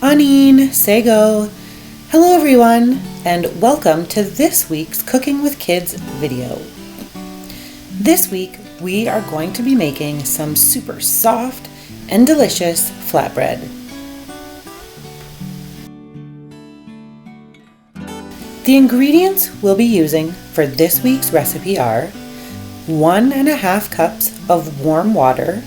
Anin, Sego. Hello everyone, and welcome to this week's Cooking with Kids video. This week we are going to be making some super soft and delicious flatbread. The ingredients we'll be using for this week's recipe are 1.5 cups of warm water,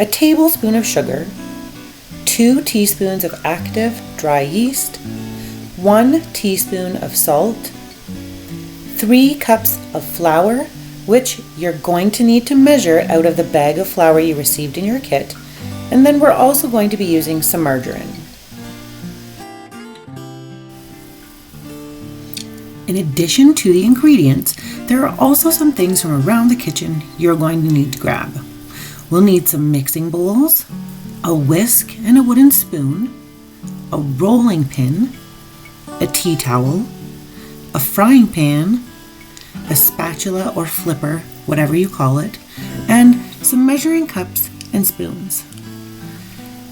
a tablespoon of sugar, 2 teaspoons of active dry yeast, 1 teaspoon of salt, 3 cups of flour, which you're going to need to measure out of the bag of flour you received in your kit, and then we're also going to be using some margarine. In addition to the ingredients, there are also some things from around the kitchen you're going to need to grab. We'll need some mixing bowls, a whisk and a wooden spoon, a rolling pin, a tea towel, a frying pan, a spatula or flipper, whatever you call it, and some measuring cups and spoons.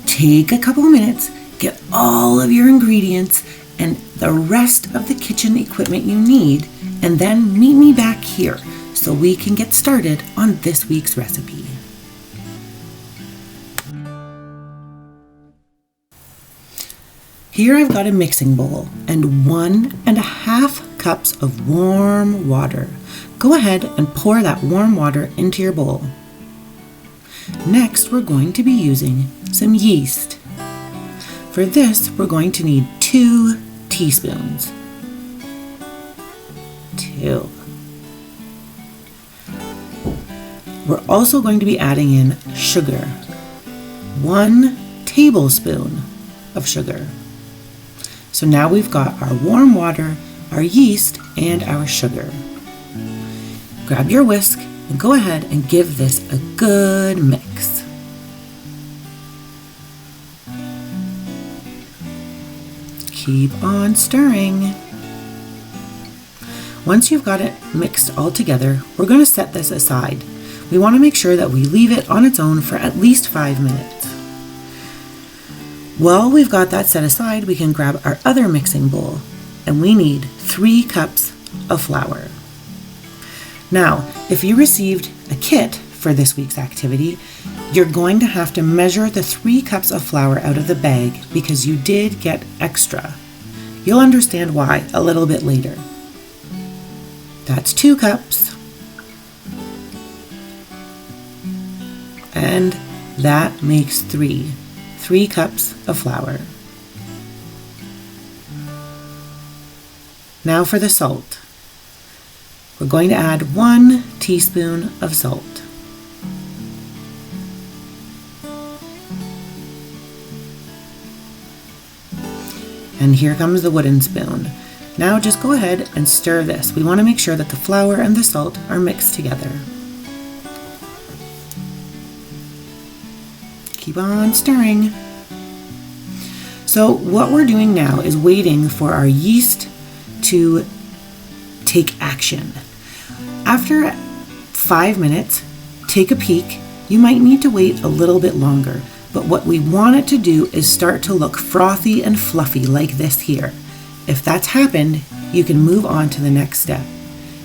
Take a couple minutes, get all of your ingredients and the rest of the kitchen equipment you need, and then meet me back here so we can get started on this week's recipe. Here I've got a mixing bowl and 1.5 cups of warm water. Go ahead and pour that warm water into your bowl. Next, we're going to be using some yeast. For this, we're going to need 2 teaspoons. 2. We're also going to be adding in sugar. 1 tablespoon of sugar. So now we've got our warm water, our yeast, and our sugar. Grab your whisk and go ahead and give this a good mix. Keep on stirring. Once you've got it mixed all together, we're going to set this aside. We want to make sure that we leave it on its own for at least 5 minutes. While we've got that set aside, we can grab our other mixing bowl, and we need 3 cups of flour. Now, if you received a kit for this week's activity, you're going to have to measure the 3 cups of flour out of the bag because you did get extra. You'll understand why a little bit later. That's 2 cups. And that makes 3 cups of flour. Now for the salt. We're going to add 1 teaspoon of salt. And here comes the wooden spoon. Now just go ahead and stir this. We want to make sure that the flour and the salt are mixed together. Keep on stirring. So what we're doing now is waiting for our yeast to take action. After 5 minutes, take a peek. You might need to wait a little bit longer, but what we want it to do is start to look frothy and fluffy like this here. If that's happened, you can move on to the next step.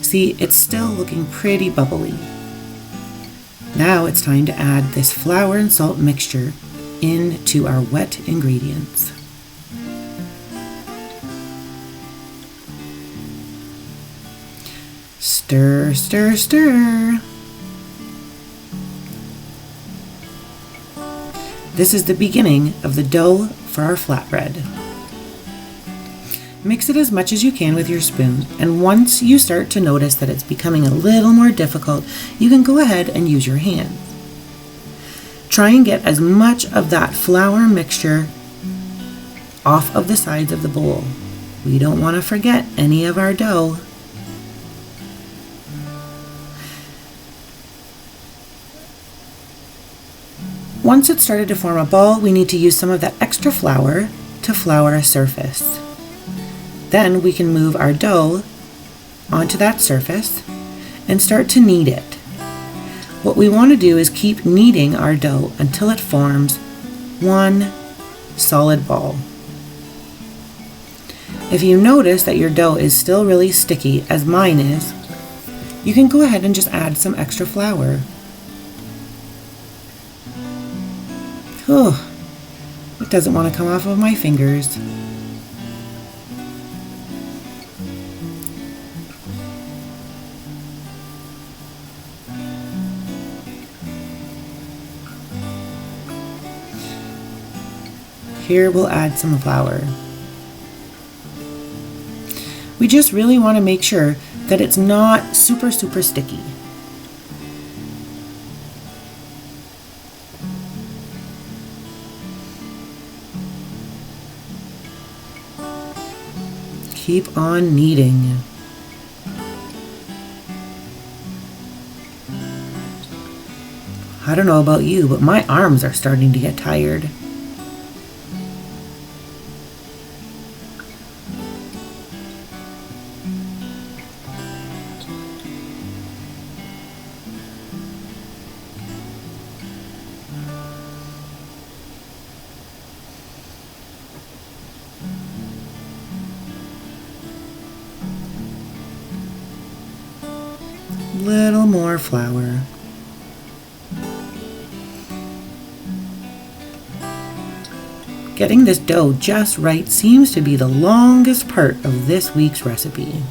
See, it's still looking pretty bubbly. Now it's time to add this flour and salt mixture into our wet ingredients. Stir, stir, stir. This is the beginning of the dough for our flatbread. Mix it as much as you can with your spoon, and once you start to notice that it's becoming a little more difficult, you can go ahead and use your hands. Try and get as much of that flour mixture off of the sides of the bowl. We don't want to forget any of our dough. Once it's started to form a ball, we need to use some of that extra flour to flour a surface. Then we can move our dough onto that surface and start to knead it. What we want to do is keep kneading our dough until it forms one solid ball. If you notice that your dough is still really sticky, as mine is, you can go ahead and just add some extra flour. Oh, it doesn't want to come off of my fingers. Here we'll add some flour. We just really want to make sure that it's not super sticky. Keep on kneading. I don't know about you, but my arms are starting to get tired. Little more flour. Getting this dough just right seems to be the longest part of this week's recipe.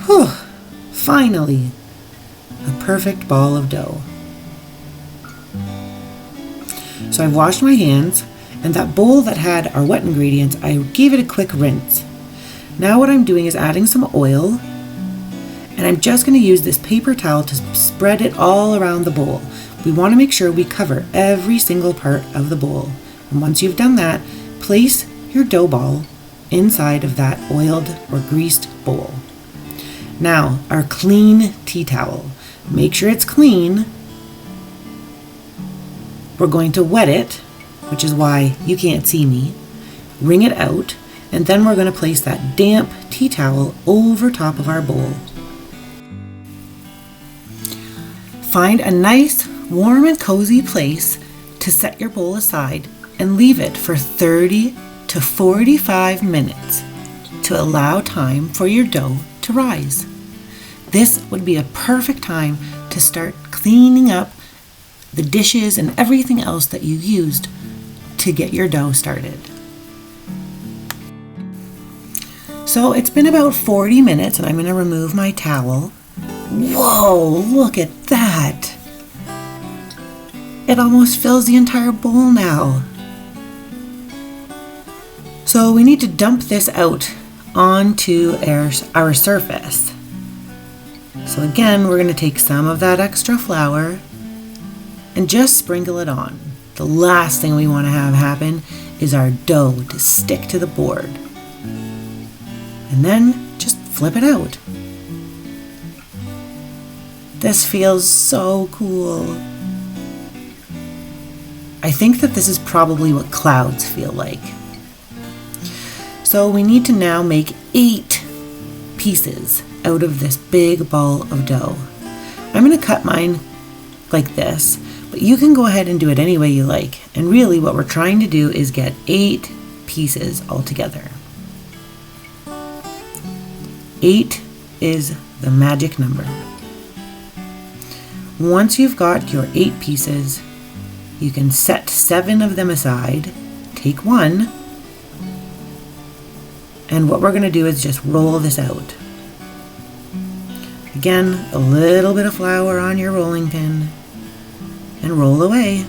Whew! Finally, a perfect ball of dough. So I've washed my hands, and that bowl that had our wet ingredients, I gave it a quick rinse. Now what I'm doing is adding some oil, and I'm just going to use this paper towel to spread it all around the bowl. We want to make sure we cover every single part of the bowl. And once you've done that, place your dough ball inside of that oiled or greased bowl. Now, our clean tea towel. Make sure it's clean. We're going to wet it, which is why you can't see me. Wring it out, and then we're going to place that damp tea towel over top of our bowl. Find a nice, warm and cozy place to set your bowl aside and leave it for 30 to 45 minutes to allow time for your dough to rise. This would be a perfect time to start cleaning up the dishes and everything else that you used to get your dough started. So it's been about 40 minutes and I'm going to remove my towel. Whoa, look at that! It almost fills the entire bowl now. So we need to dump this out onto our surface. So again, we're going to take some of that extra flour and just sprinkle it on. The last thing we want to have happen is our dough to stick to the board. And then just flip it out. This feels so cool. I think that this is probably what clouds feel like. So we need to now make 8 pieces out of this big ball of dough. I'm going to cut mine like this, but you can go ahead and do it any way you like. And really what we're trying to do is get 8 pieces all together. 8 is the magic number. Once you've got your 8 pieces, you can set 7 of them aside, take one, and what we're going to do is just roll this out. Again, a little bit of flour on your rolling pin, and roll away.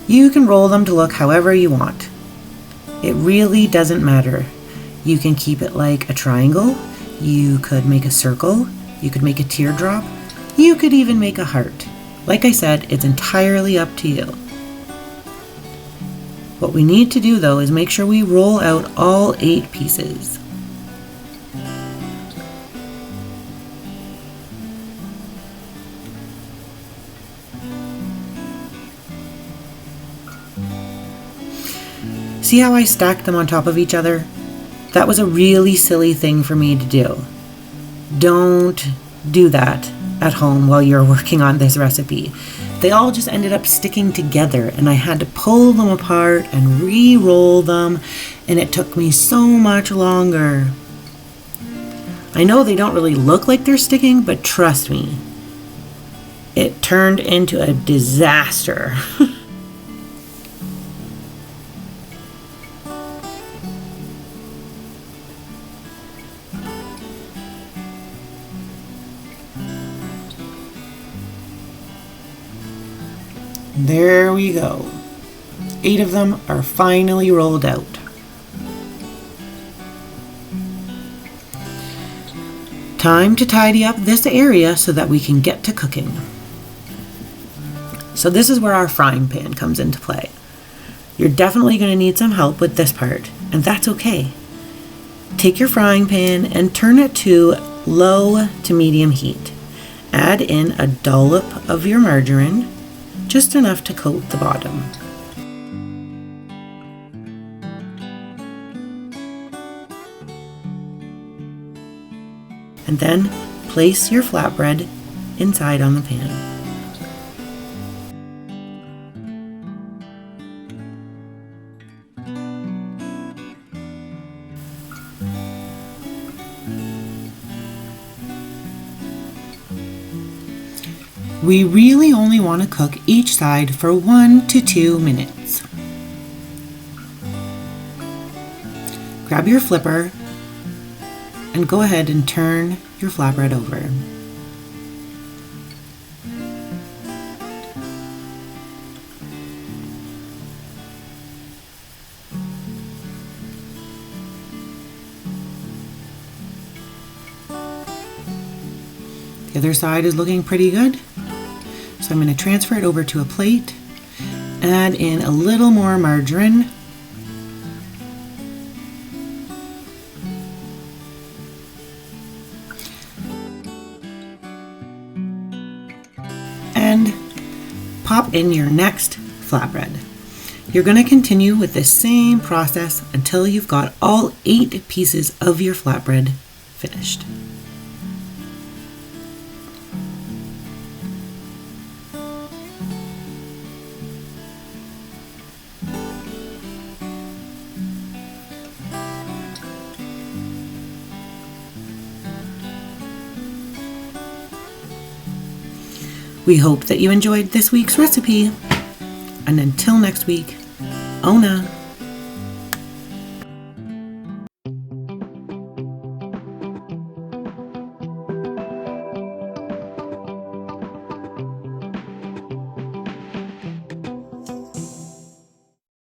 You can roll them to look however you want. It really doesn't matter. You can keep it like a triangle, you could make a circle, you could make a teardrop, you could even make a heart. Like I said, it's entirely up to you. What we need to do though is make sure we roll out all 8 pieces. See how I stacked them on top of each other? That was a really silly thing for me to do. Don't do that at home while you're working on this recipe. They all just ended up sticking together, and I had to pull them apart and re-roll them, and it took me so much longer. I know they don't really look like they're sticking, but trust me, it turned into a disaster. There we go. 8 of them are finally rolled out. Time to tidy up this area so that we can get to cooking. So this is where our frying pan comes into play. You're definitely going to need some help with this part, and that's okay. Take your frying pan and turn it to low to medium heat. Add in a dollop of your margarine, just enough to coat the bottom. And then place your flatbread inside on the pan. We really only want to cook each side for 1 to 2 minutes. Grab your flipper and go ahead and turn your flatbread over. The other side is looking pretty good. So I'm going to transfer it over to a plate, add in a little more margarine, and pop in your next flatbread. You're going to continue with the same process until you've got all 8 pieces of your flatbread finished. We hope that you enjoyed this week's recipe. And until next week, Ona.